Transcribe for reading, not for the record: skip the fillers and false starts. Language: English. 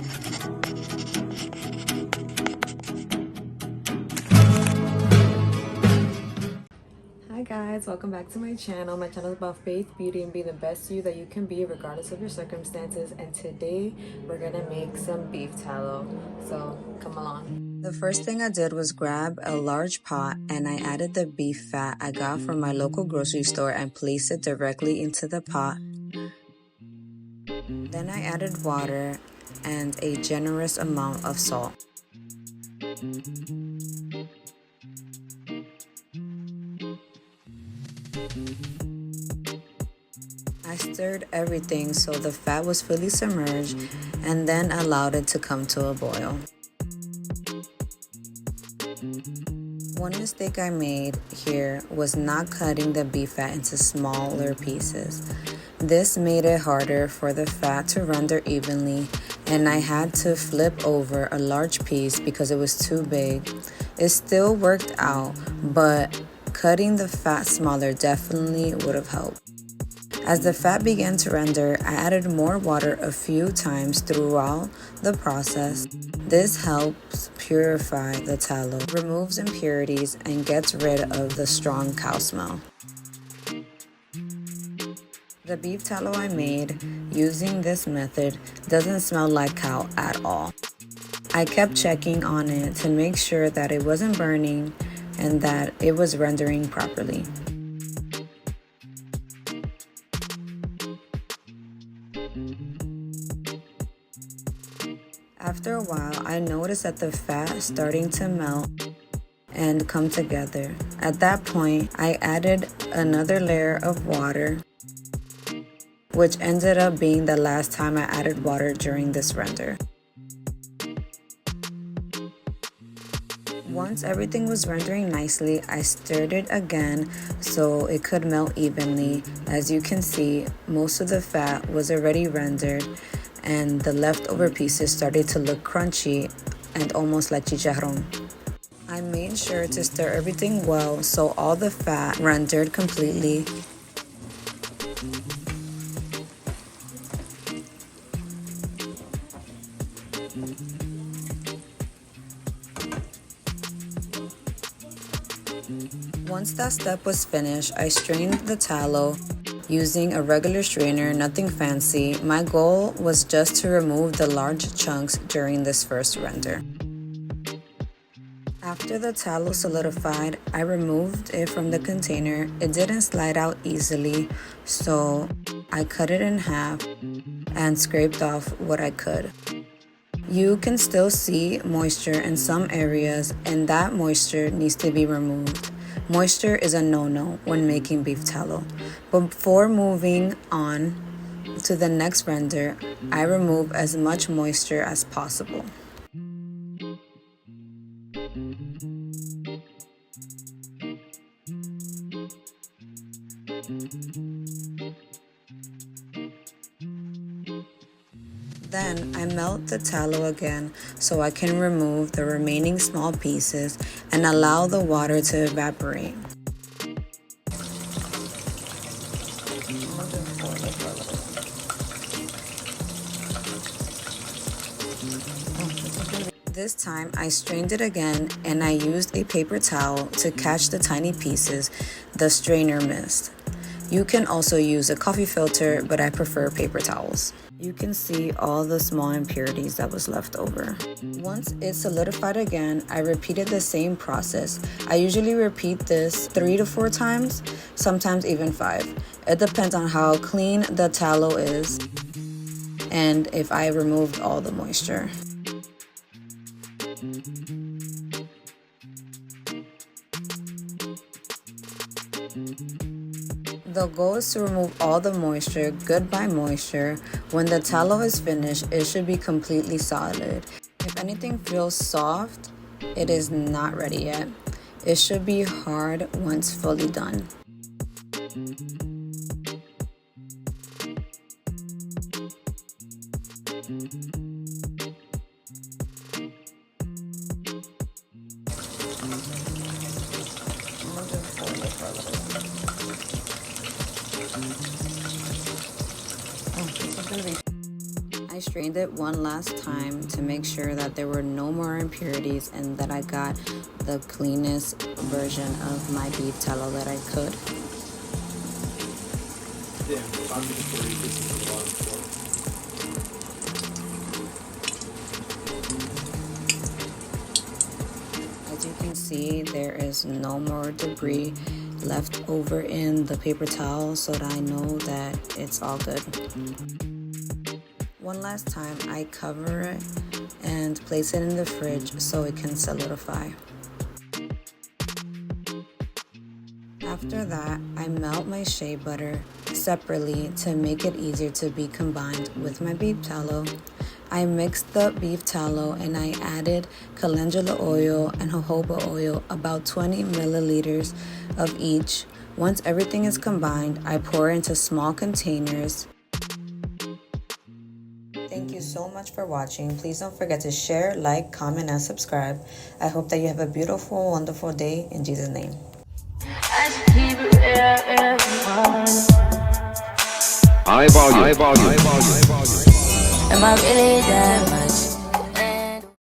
Hi guys, welcome back to my channel. My channel is about faith, beauty, and being the best you that you can be regardless of your circumstances. And today we're gonna make some beef tallow. So come along. The first thing I did was grab a large pot and I added the beef fat I got from my local grocery store and placed it directly into the pot. Then I added water and a generous amount of salt. I stirred everything so the fat was fully submerged and then allowed it to come to a boil. One mistake I made here was not cutting the beef fat into smaller pieces. This made it harder for the fat to render evenly, and I had to flip over a large piece because it was too big. It still worked out, but cutting the fat smaller definitely would have helped. As the fat began to render, I added more water a few times throughout the process. This helps purify the tallow, removes impurities, and gets rid of the strong cow smell. The beef tallow I made using this method doesn't smell like cow at all. I kept checking on it to make sure that it wasn't burning and that it was rendering properly. After a while, I noticed that the fat starting to melt and come together. At that point, I added another layer of water, which ended up being the last time I added water during this render. Once everything was rendering nicely, I stirred it again so it could melt evenly. As you can see, most of the fat was already rendered and the leftover pieces started to look crunchy and almost like chicharrón. I made sure to stir everything well so all the fat rendered completely. Once that step was finished, I strained the tallow using a regular strainer, nothing fancy. My goal was just to remove the large chunks during this first render. After the tallow solidified, I removed it from the container. It didn't slide out easily, so I cut it in half and scraped off what I could. You can still see moisture in some areas, and that moisture needs to be removed. Moisture is a no-no when making beef tallow. Before moving on to the next render, I remove as much moisture as possible. Then I melt the tallow again so I can remove the remaining small pieces and allow the water to evaporate. This time I strained it again and I used a paper towel to catch the tiny pieces the strainer missed. You can also use a coffee filter, but I prefer paper towels. You can see all the small impurities that was left over. Once it solidified again, I repeated the same process. I usually repeat this 3 to 4 times, sometimes even 5. It depends on how clean the tallow is and if I removed all the moisture. The goal is to remove all the moisture, goodbye moisture. When the tallow is finished, it should be completely solid. If anything feels soft, it is not ready yet. It should be hard once fully done. I strained it one last time to make sure that there were no more impurities and that I got the cleanest version of my beef tallow that I could. As you can see, there is no more debris left over in the paper towel, so that I know that it's all good. One last time, I cover it and place it in the fridge so it can solidify. After that, I melt my shea butter separately to make it easier to be combined with my beef tallow. I mixed the beef tallow and I added calendula oil and jojoba oil, about 20 milliliters of each. Once everything is combined, I pour into small containers. Thank you so much for watching. Please don't forget to share, like, comment, and subscribe. I hope that you have a beautiful, wonderful day in Jesus' name. High volume. Am I really that much?